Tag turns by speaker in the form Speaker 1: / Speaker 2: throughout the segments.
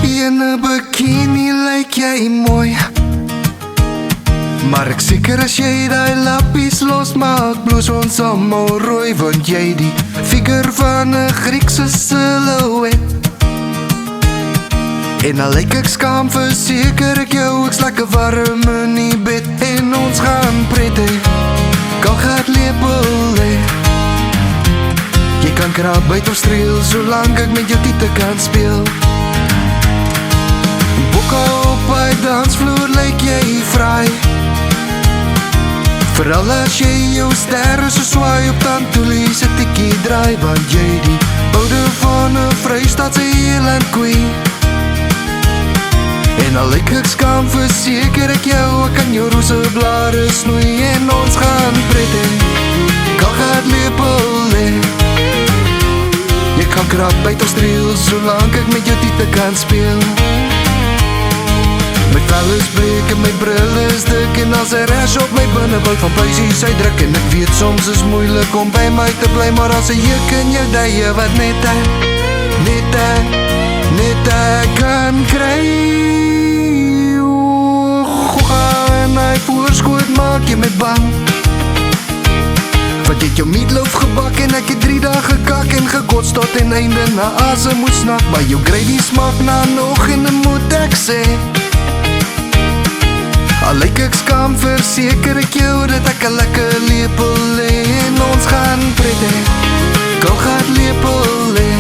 Speaker 1: In 'n bikini lyk jy mooi, maar ek seker as jy die lappies losmaak, bloos ons almal rooi, want jy die figuur van 'n Griekse silhouet. En al lyk ek skaam, verseker ek jou, ek's lekker warm in die bed. En ons gaan pret hê, kalgaat lepel hê. Jy kan krap, byt of streel, solank ek met jou tiete kan speel. Bokka op by dansvloer lyk jy vry, veral as jy jou sterre so swaai op Tantoelie se tikkie draai, want jy die boude van 'n Vrystaatse Eland queen. En al lyk ek skaam, verseker ek jou, ek kan jou roose blare snoei. En ons gaan pret hê, kalgaat lepel hê. Jy kan krap, byt of streel, solank ek met jou tiete kan speel. My vel is bleek en my bril is dik, en as 'n rash op my binnebouw van puisies uitdruk. En ek weet soms is moeilik om by my te bly, maar as 'n juk in jou dye wat net ek kan kry. En hy voorskoot maak jy my bang, want jy het jou meatloaf gebak en ek het 3 dae gekak en gekotst tot en einde na asem moet snak. Maar jou gravy smaak na nog, en dan moet ek sê, al lyk ek skaam, verseker ek jou dat ek 'n lekker lepel hê. En ons gaan pret hê, kalgaat lepel hê.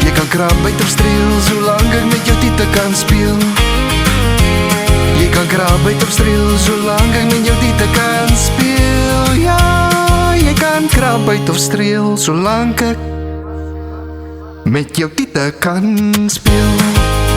Speaker 1: Jy kan krap, byt of streel, solank ek met jou tiete kan speel. Jy kan krap, byt of streel, solank ek met jou tiete kan speel. Ja, jy kan krap, byt of streel, solank ek met jou tiete kan speel.